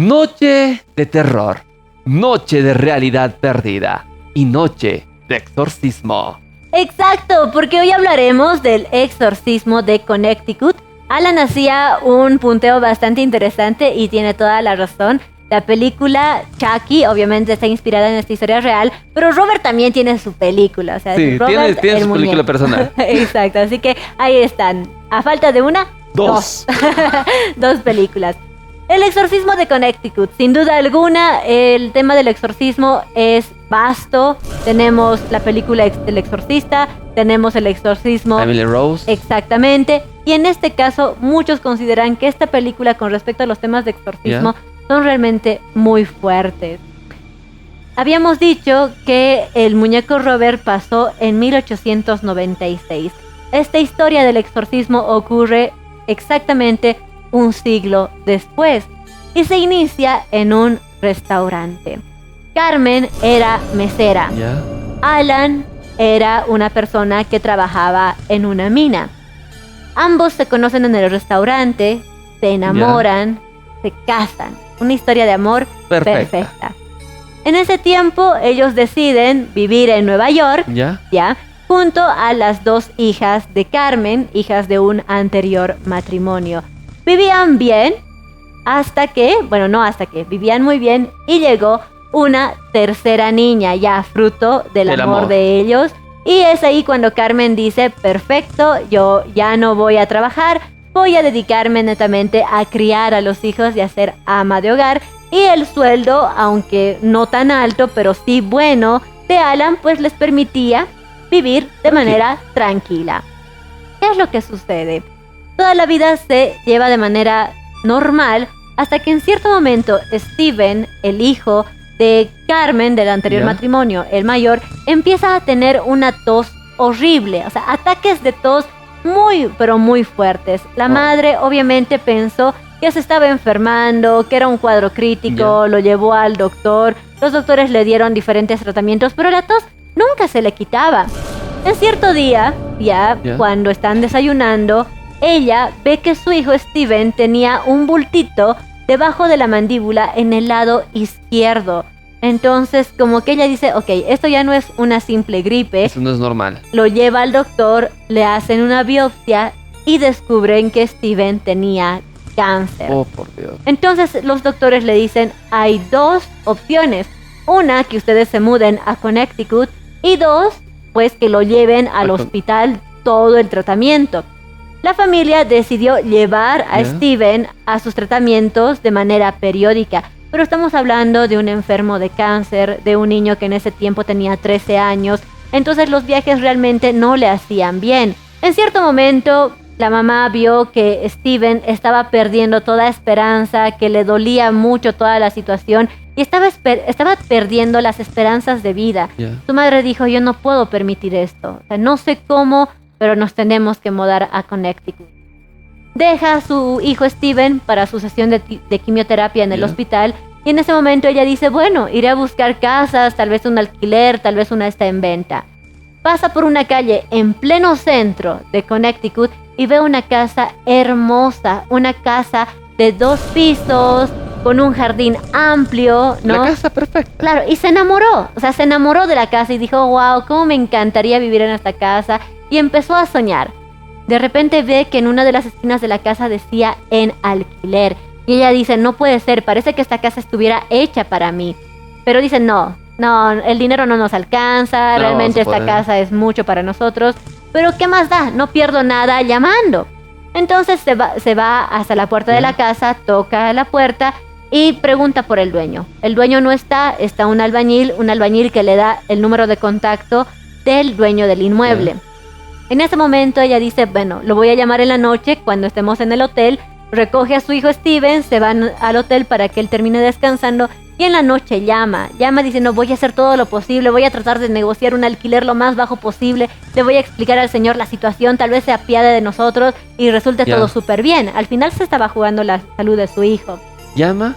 Noche de terror, noche de realidad perdida y noche de exorcismo. Exacto, porque hoy hablaremos del exorcismo de Connecticut. Alan hacía un punteo bastante interesante y tiene toda la razón. La película Chucky obviamente está inspirada en esta historia real, pero Robert también tiene su película. O sea, Sí, Robert, tiene su muñeco. película personal. Exacto, así que ahí están. A falta de una, Dos. Dos películas. El exorcismo de Connecticut, sin duda alguna, el tema del exorcismo es vasto. Tenemos la película El Exorcista, tenemos el exorcismo... Emily Rose. Exactamente. Y en este caso, muchos consideran que esta película, con respecto a los temas de exorcismo, son realmente muy fuertes. Habíamos dicho que el muñeco Robert pasó en 1896. Esta historia del exorcismo ocurre exactamente un siglo después y se inicia en un restaurante. Carmen era mesera. Ya. Alan era una persona que trabajaba en una mina. Ambos se conocen en el restaurante, se enamoran, se casan. Una historia de amor perfecta. En ese tiempo ellos deciden vivir en Nueva York, ya, junto a las dos hijas de Carmen, hijas de un anterior matrimonio. Vivían bien vivían muy bien y llegó una tercera niña, ya fruto del amor de ellos. Y es ahí cuando Carmen dice, perfecto, yo ya no voy a trabajar, voy a dedicarme netamente a criar a los hijos y a ser ama de hogar. Y el sueldo, aunque no tan alto, pero sí bueno, de Alan, pues les permitía vivir de manera tranquila. ¿Qué es lo que sucede? Toda la vida se lleva de manera normal hasta que en cierto momento Steven, el hijo de Carmen del anterior matrimonio, el mayor, empieza a tener una tos horrible, o sea, ataques de tos muy, pero muy fuertes. La madre obviamente pensó que se estaba enfermando, que era un cuadro crítico, lo llevó al doctor, los doctores le dieron diferentes tratamientos, pero la tos nunca se le quitaba. En cierto día, cuando están desayunando, ella ve que su hijo Steven tenía un bultito debajo de la mandíbula en el lado izquierdo. Entonces, como que ella dice, ok, esto ya no es una simple gripe. Eso no es normal. Lo lleva al doctor, le hacen una biopsia y descubren que Steven tenía cáncer. Oh, por Dios. Entonces, los doctores le dicen, hay dos opciones. Una, que ustedes se muden a Connecticut. Y dos, pues que lo lleven al hospital todo el tratamiento. La familia decidió llevar a Steven a sus tratamientos de manera periódica. Pero estamos hablando de un enfermo de cáncer, de un niño que en ese tiempo tenía 13 años. Entonces los viajes realmente no le hacían bien. En cierto momento, la mamá vio que Steven estaba perdiendo toda esperanza, que le dolía mucho toda la situación y estaba perdiendo las esperanzas de vida. Su madre dijo, yo no puedo permitir esto. O sea, no sé cómo, pero nos tenemos que mudar a Connecticut. Deja a su hijo Steven para su sesión de quimioterapia en el hospital y en ese momento ella dice, bueno, iré a buscar casas, tal vez un alquiler, tal vez una está en venta. Pasa por una calle en pleno centro de Connecticut y ve una casa hermosa, una casa de 2 pisos, con un jardín amplio, ¿no? La casa perfecta. Claro, y se enamoró, se enamoró de la casa y dijo, wow, cómo me encantaría vivir en esta casa, y empezó a soñar. De repente ve que en una de las esquinas de la casa decía en alquiler, y ella dice, no puede ser, parece que esta casa estuviera hecha para mí. Pero dice, no, el dinero no nos alcanza, realmente esta casa es mucho para nosotros, pero ¿qué más da? No pierdo nada llamando. Entonces se va hasta la puerta de la casa, toca la puerta y pregunta por el dueño. El dueño no está un albañil que le da el número de contacto del dueño del inmueble. En ese momento ella dice, bueno, lo voy a llamar en la noche cuando estemos en el hotel. Recoge a su hijo Steven, se van al hotel para que él termine descansando y en la noche llama diciendo, voy a hacer todo lo posible, voy a tratar de negociar un alquiler lo más bajo posible, le voy a explicar al señor la situación, tal vez se apiade de nosotros y resulte todo súper bien. Al final se estaba jugando la salud de su hijo. Llama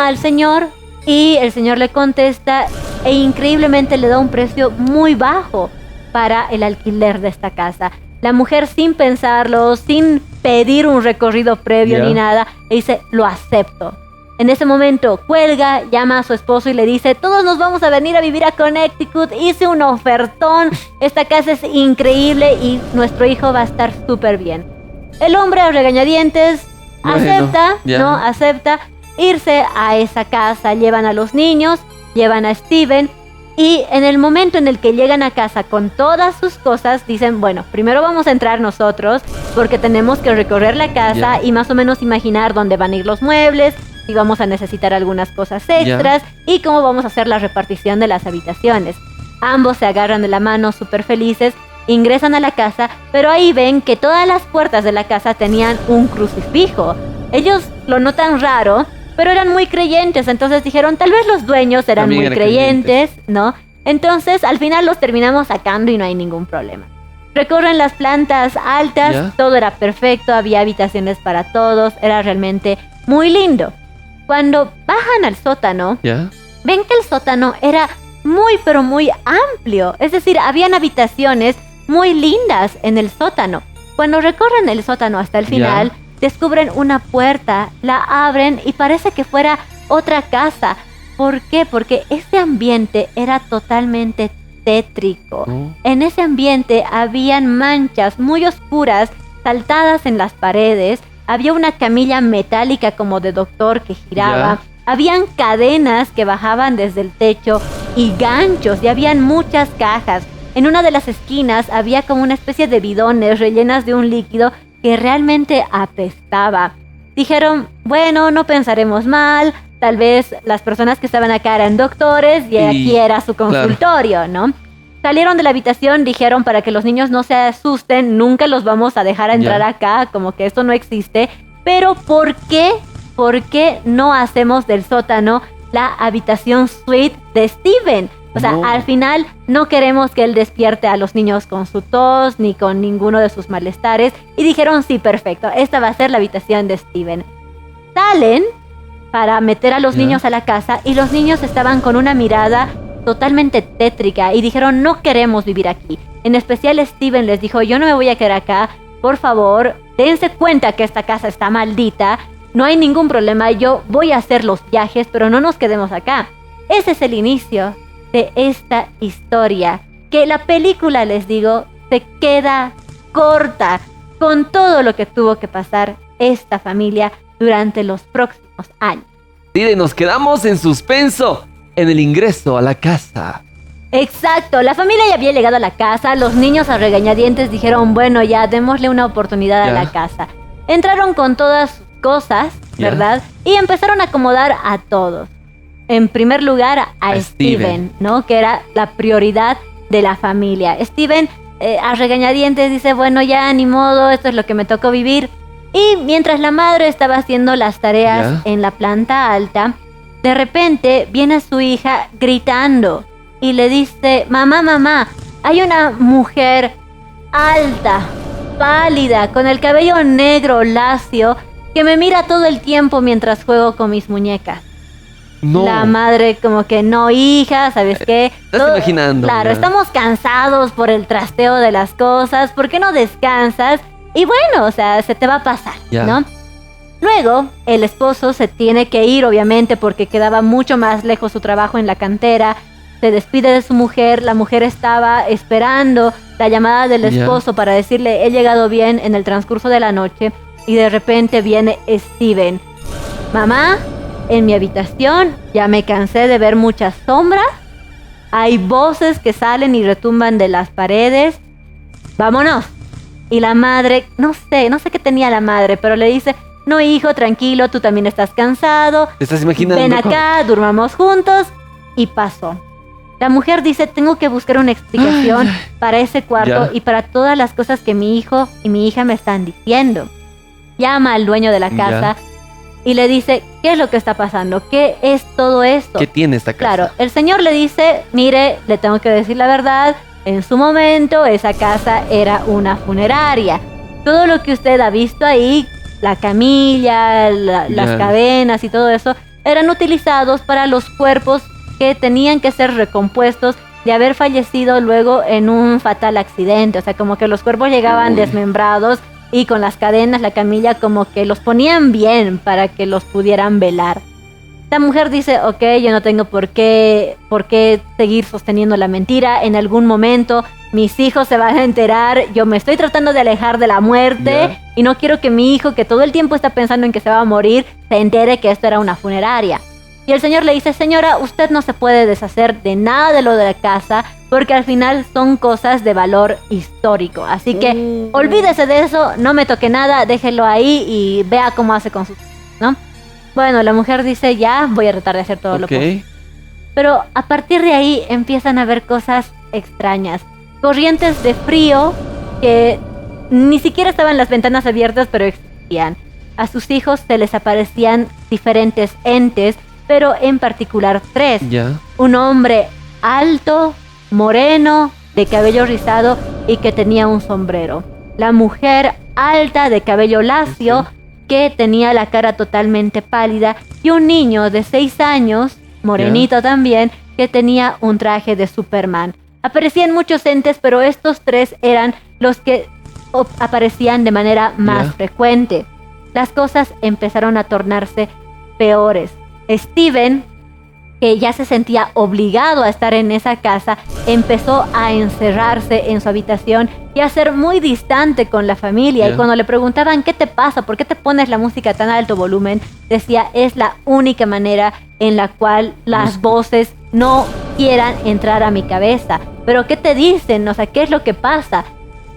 al señor y el señor le contesta e increíblemente le da un precio muy bajo para el alquiler de esta casa. La mujer, sin pensarlo, sin pedir un recorrido previo ni nada, le dice, lo acepto. En ese momento cuelga, llama a su esposo y le dice, todos nos vamos a venir a vivir a Connecticut, hice un ofertón, esta casa es increíble y nuestro hijo va a estar súper bien. El hombre a regañadientes acepta, ¿no? Acepta irse a esa casa, llevan a los niños, llevan a Steven y en el momento en el que llegan a casa con todas sus cosas, dicen, bueno, primero vamos a entrar nosotros porque tenemos que recorrer la casa y más o menos imaginar dónde van a ir los muebles, si vamos a necesitar algunas cosas extras y cómo vamos a hacer la repartición de las habitaciones. Ambos se agarran de la mano súper felices, ingresan a la casa, pero ahí ven que todas las puertas de la casa tenían un crucifijo. Ellos lo notan raro, pero eran muy creyentes, entonces dijeron, tal vez los dueños eran muy creyentes, ¿no? Entonces al final los terminamos sacando y no hay ningún problema. Recorren las plantas altas, todo era perfecto, había habitaciones para todos, era realmente muy lindo. Cuando bajan al sótano, ven que el sótano era muy pero muy amplio, es decir, habían habitaciones muy lindas en el sótano. Cuando recorren el sótano hasta el final, descubren una puerta, la abren y parece que fuera otra casa. ¿Por qué? Porque ese ambiente era totalmente tétrico. En ese ambiente habían manchas muy oscuras saltadas en las paredes, había una camilla metálica como de doctor que giraba, habían cadenas que bajaban desde el techo y ganchos y habían muchas cajas. En una de las esquinas había como una especie de bidones rellenas de un líquido que realmente apestaba. Dijeron, bueno, no pensaremos mal, tal vez las personas que estaban acá eran doctores y aquí era su consultorio, ¿no? Salieron de la habitación, dijeron, para que los niños no se asusten, nunca los vamos a dejar entrar acá, como que esto no existe. Pero ¿por qué? ¿Por qué no hacemos del sótano la habitación suite de Steven? O sea, al final no queremos que él despierte a los niños con su tos ni con ninguno de sus malestares. Y dijeron, sí, perfecto, esta va a ser la habitación de Steven. Salen para meter a los niños a la casa y los niños estaban con una mirada totalmente tétrica y dijeron, no queremos vivir aquí. En especial Steven les dijo, yo no me voy a quedar acá, por favor, dense cuenta que esta casa está maldita, no hay ningún problema, yo voy a hacer los viajes, pero no nos quedemos acá. Ese es el inicio de esta historia, que la película, les digo, se queda corta con todo lo que tuvo que pasar esta familia durante los próximos años. Sí, nos quedamos en suspenso en el ingreso a la casa. Exacto, la familia ya había llegado a la casa, los niños a regañadientes dijeron, bueno, ya démosle una oportunidad a la casa. Entraron con todas sus cosas, ¿verdad? Y empezaron a acomodar a todos. En primer lugar a Steven, ¿no? Que era la prioridad de la familia. Steven a regañadientes dice, bueno, ya ni modo, esto es lo que me tocó vivir. Y mientras la madre estaba haciendo las tareas en la planta alta, de repente viene su hija gritando y le dice, mamá, mamá, hay una mujer alta, pálida, con el cabello negro, lacio, que me mira todo el tiempo mientras juego con mis muñecas. No. La madre como que, no, hija, ¿sabes qué? Estás imaginando. Claro, estamos cansados por el trasteo de las cosas, ¿por qué no descansas? Y bueno, o sea, se te va a pasar, ¿no? Luego, el esposo se tiene que ir, obviamente, porque quedaba mucho más lejos su trabajo en la cantera. Se despide de su mujer, la mujer estaba esperando la llamada del esposo para decirle, he llegado bien en el transcurso de la noche, y de repente viene Steven. Mamá, en mi habitación ya me cansé de ver muchas sombras, hay voces que salen y retumban de las paredes, vámonos. Y la madre, no sé qué tenía la madre, pero le dice, no, hijo, tranquilo, tú también estás cansado. ¿Te estás imaginando? Ven acá, durmamos juntos. Y pasó. La mujer dice, tengo que buscar una explicación para ese cuarto y para todas las cosas que mi hijo y mi hija me están diciendo. Llama al dueño de la casa y le dice, ¿qué es lo que está pasando? ¿Qué es todo esto? ¿Qué tiene esta casa? Claro, el señor le dice, mire, le tengo que decir la verdad. En su momento, esa casa era una funeraria. Todo lo que usted ha visto ahí, la camilla, las cadenas y todo eso, eran utilizados para los cuerpos que tenían que ser recompuestos de haber fallecido luego en un fatal accidente. O sea, como que los cuerpos llegaban desmembrados y con las cadenas, la camilla, como que los ponían bien para que los pudieran velar. La mujer dice, ok, yo no tengo por qué seguir sosteniendo la mentira. En algún momento mis hijos se van a enterar. Yo me estoy tratando de alejar de la muerte y no quiero que mi hijo, que todo el tiempo está pensando en que se va a morir, se entere que esto era una funeraria. Y el señor le dice, señora, usted no se puede deshacer de nada de lo de la casa porque al final son cosas de valor histórico. Así que olvídese de eso, no me toque nada, déjelo ahí y vea cómo hace con sus hijos, ¿no? Bueno, la mujer dice, ya, voy a tratar de hacer todo lo posible. Pero a partir de ahí empiezan a haber cosas extrañas. Corrientes de frío que ni siquiera estaban las ventanas abiertas, pero existían. A sus hijos se les aparecían diferentes entes, pero en particular 3. Un hombre alto, moreno, de cabello rizado y que tenía un sombrero. La mujer alta, de cabello lacio, que tenía la cara totalmente pálida, y un niño de 6 años, morenito también, que tenía un traje de Superman. Aparecían muchos entes, pero estos 3 eran los que aparecían de manera más frecuente. Las cosas empezaron a tornarse peores. Steven, que ya se sentía obligado a estar en esa casa, empezó a encerrarse en su habitación y a ser muy distante con la familia. Y cuando le preguntaban, ¿qué te pasa? ¿Por qué te pones la música a tan alto volumen? Decía, es la única manera en la cual las voces no quieran entrar a mi cabeza. ¿Pero qué te dicen? O sea, ¿qué es lo que pasa?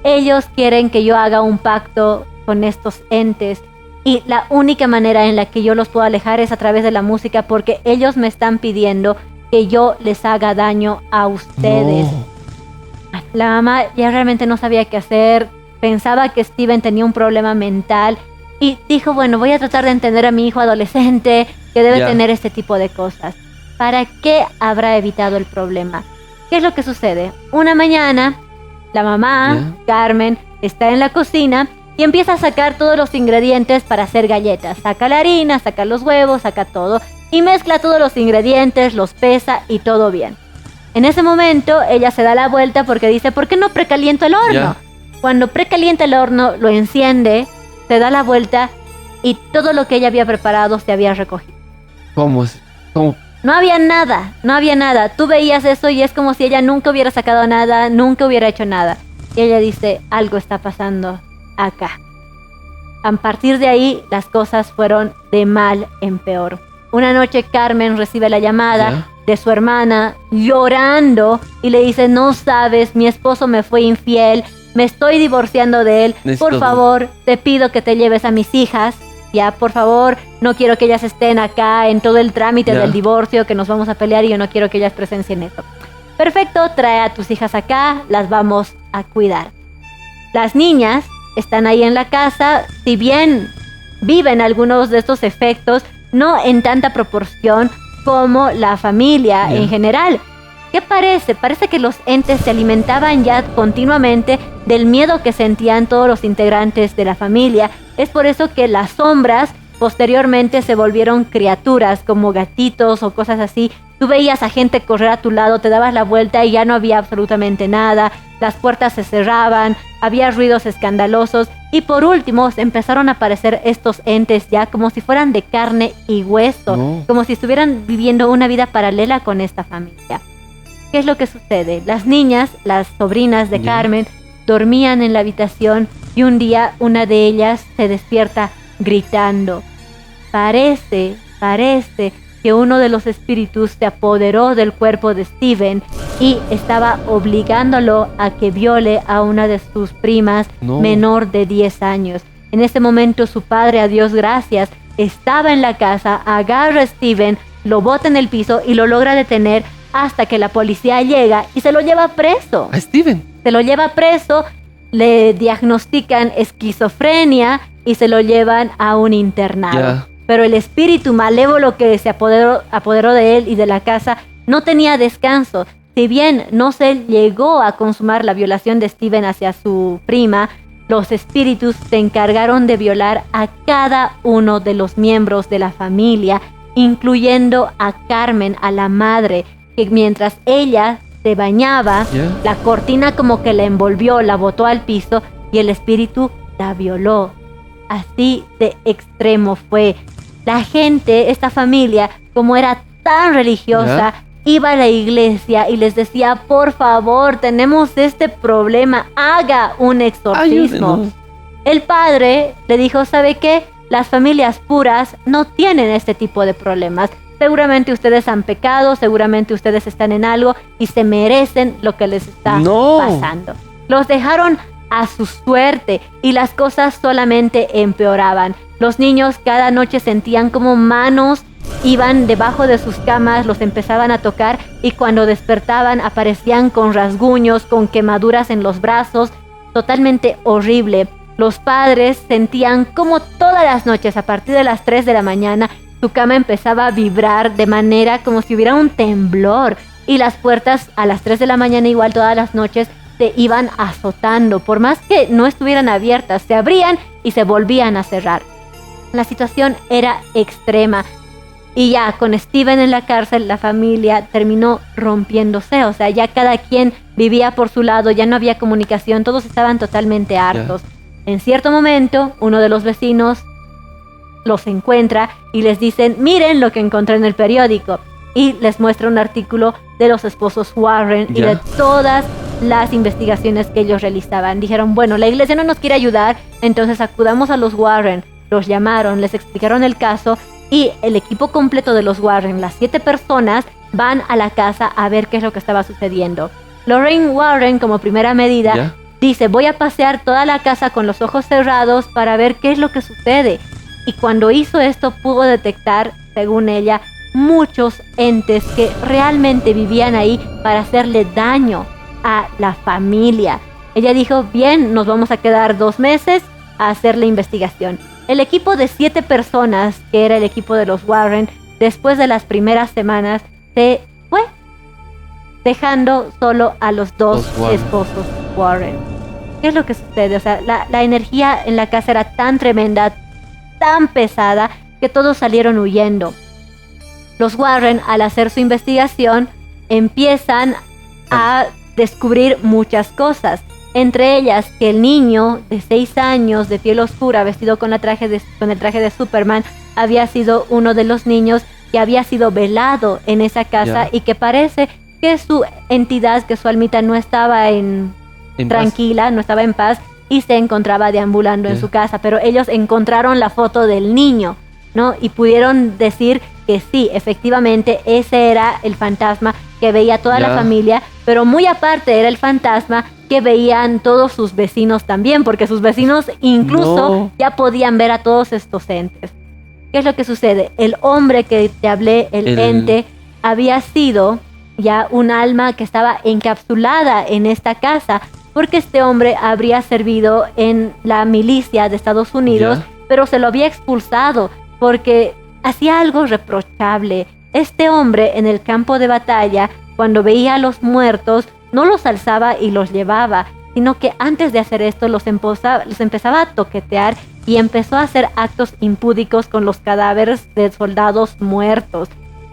Ellos quieren que yo haga un pacto con estos entes. Y la única manera en la que yo los puedo alejar es a través de la música, porque ellos me están pidiendo que yo les haga daño a ustedes. No. La mamá ya realmente no sabía qué hacer, pensaba que Steven tenía un problema mental y dijo, bueno, voy a tratar de entender a mi hijo adolescente que debe tener este tipo de cosas. ¿Para qué habrá evitado el problema? ¿Qué es lo que sucede? Una mañana, la mamá, Carmen, está en la cocina y empieza a sacar todos los ingredientes para hacer galletas. Saca la harina, saca los huevos, saca todo y mezcla todos los ingredientes, los pesa y todo bien. En ese momento ella se da la vuelta porque dice, ¿por qué no precaliento el horno? Cuando precalienta el horno, lo enciende, se da la vuelta y todo lo que ella había preparado se había recogido. ¿Cómo? No había nada. Tú veías eso y es como si ella nunca hubiera sacado nada, nunca hubiera hecho nada. Y ella dice, algo está pasando acá. A partir de ahí, las cosas fueron de mal en peor. Una noche Carmen recibe la llamada de su hermana llorando y le dice, no sabes, mi esposo me fue infiel, me estoy divorciando de él, por favor, te pido que te lleves a mis hijas, ya, por favor, no quiero que ellas estén acá en todo el trámite del divorcio, que nos vamos a pelear y yo no quiero que ellas presencien eso. Perfecto, trae a tus hijas acá, las vamos a cuidar. Las niñas están ahí en la casa, si bien viven algunos de estos efectos, no en tanta proporción como la familia en general. ¿Qué parece? Parece que los entes se alimentaban ya continuamente del miedo que sentían todos los integrantes de la familia. Es por eso que las sombras posteriormente se volvieron criaturas como gatitos o cosas así. Tú veías a gente correr a tu lado, te dabas la vuelta y ya no había absolutamente nada. Las puertas se cerraban, había ruidos escandalosos y por último empezaron a aparecer estos entes ya como si fueran de carne y hueso, como si estuvieran viviendo una vida paralela con esta familia. ¿Qué es lo que sucede? Las niñas, las sobrinas de Carmen, dormían en la habitación y un día una de ellas se despierta gritando. Parece que uno de los espíritus se apoderó del cuerpo de Steven y estaba obligándolo a que viole a una de sus primas menor de 10 años. En ese momento su padre, a Dios gracias, estaba en la casa, agarra a Steven, lo bota en el piso y lo logra detener hasta que la policía llega y se lo lleva preso. ¿A Steven? Se lo lleva preso, le diagnostican esquizofrenia y se lo llevan a un internado. Pero el espíritu malévolo que se apoderó de él y de la casa no tenía descanso. Si bien no se llegó a consumar la violación de Steven hacia su prima, los espíritus se encargaron de violar a cada uno de los miembros de la familia, incluyendo a Carmen, a la madre, que mientras ella se bañaba, la cortina como que la envolvió, la botó al piso y el espíritu la violó. Así de extremo fue. La gente, esta familia, como era tan religiosa, ¿Ya? iba a la iglesia y les decía, por favor, tenemos este problema, haga un exorcismo. Ayúdenos. El padre le dijo, ¿sabe qué? Las familias puras no tienen este tipo de problemas. Seguramente ustedes han pecado, seguramente ustedes están en algo y se merecen lo que les está No. pasando. Los dejaron a su suerte y las cosas solamente empeoraban. Los niños cada noche sentían como manos iban debajo de sus camas, los empezaban a tocar y cuando despertaban aparecían con rasguños, con quemaduras en los brazos, totalmente horrible. Los padres sentían como todas las noches, a partir de las 3 de la mañana, su cama empezaba a vibrar de manera como si hubiera un temblor y las puertas a las 3 de la mañana igual todas las noches se iban azotando. Por más que no estuvieran abiertas, se abrían y se volvían a cerrar. La situación era extrema. Y ya con Steven en la cárcel, la familia terminó rompiéndose. O sea, ya cada quien vivía por su lado, ya no había comunicación, todos estaban totalmente hartos. En cierto momento, uno de los vecinos los encuentra y les dicen, miren lo que encontré en el periódico. Y les muestra un artículo de los esposos Warren y de todas las investigaciones que ellos realizaban. Dijeron, bueno, la iglesia no nos quiere ayudar, entonces acudamos a los Warren. Los llamaron, les explicaron el caso y el equipo completo de los Warren, las 7 personas, van a la casa a ver qué es lo que estaba sucediendo. Lorraine Warren, como primera medida, dice, voy a pasear toda la casa con los ojos cerrados para ver qué es lo que sucede. Y cuando hizo esto pudo detectar, según ella, muchos entes que realmente vivían ahí para hacerle daño a la familia. Ella dijo, bien, nos vamos a quedar 2 meses a hacer la investigación. El equipo de 7 personas, que era el equipo de los Warren, después de las primeras semanas, se fue, dejando solo a los 2 esposos Warren. ¿Qué es lo que sucede? O sea, la energía en la casa era tan tremenda, tan pesada, que todos salieron huyendo. Los Warren, al hacer su investigación, empiezan a descubrir muchas cosas. Entre ellas, que el niño de 6 años, de piel oscura, vestido con el traje de Superman, había sido uno de los niños que había sido velado en esa casa y que parece que su entidad, que su almita no estaba tranquila, paz. No estaba en paz y se encontraba deambulando en su casa. Pero ellos encontraron la foto del niño, ¿no? Y pudieron decir que sí, efectivamente, ese era el fantasma que veía toda la familia, pero muy aparte era el fantasma que veían todos sus vecinos también, porque sus vecinos incluso ya podían ver a todos estos entes. ¿Qué es lo que sucede? El hombre que te hablé, el ente, había sido ya un alma que estaba encapsulada en esta casa, porque este hombre habría servido en la milicia de Estados Unidos, pero se lo había expulsado porque hacía algo reprochable. Este hombre en el campo de batalla, cuando veía a los muertos, no los alzaba y los llevaba, sino que antes de hacer esto los empezaba a toquetear y empezó a hacer actos impúdicos con los cadáveres de soldados muertos.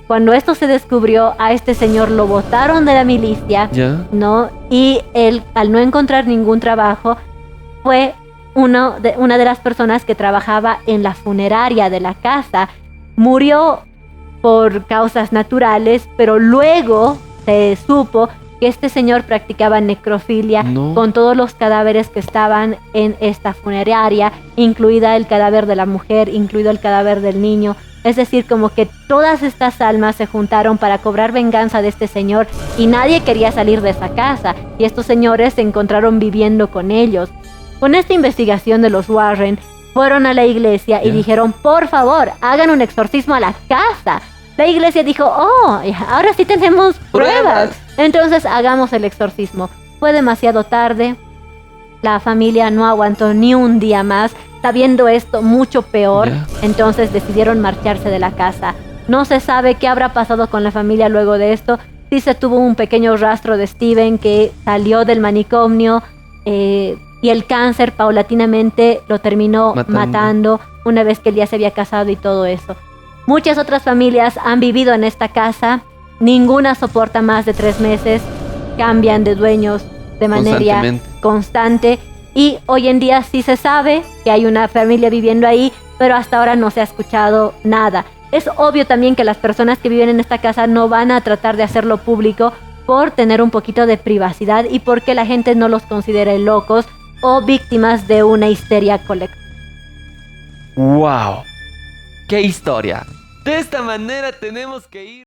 Cuando esto se descubrió, a este señor lo botaron de la milicia, ¿no? Y él, al no encontrar ningún trabajo, fue una de las personas que trabajaba en la funeraria de la casa. Murió por causas naturales, pero luego se supo que este señor practicaba necrofilia con todos los cadáveres que estaban en esta funeraria, incluida el cadáver de la mujer, incluido el cadáver del niño. Es decir, como que todas estas almas se juntaron para cobrar venganza de este señor y nadie quería salir de esa casa. Y estos señores se encontraron viviendo con ellos. Con esta investigación de los Warren, fueron a la iglesia y dijeron, por favor, hagan un exorcismo a la casa. La iglesia dijo, oh, ahora sí tenemos pruebas. Entonces hagamos el exorcismo. Fue demasiado tarde. La familia no aguantó ni un día más. Sabiendo esto, mucho peor. Entonces decidieron marcharse de la casa. No se sabe qué habrá pasado con la familia luego de esto. Sí se tuvo un pequeño rastro de Steven que salió del manicomio. Y el cáncer paulatinamente lo terminó matando una vez que él ya se había casado y todo eso. Muchas otras familias han vivido en esta casa. Ninguna soporta más de 3 meses. Cambian de dueños de manera constante. Y hoy en día sí se sabe que hay una familia viviendo ahí, pero hasta ahora no se ha escuchado nada. Es obvio también que las personas que viven en esta casa no van a tratar de hacerlo público por tener un poquito de privacidad y porque la gente no los considere locos o víctimas de una histeria colectiva. ¡Wow! ¡Qué historia! De esta manera tenemos que ir.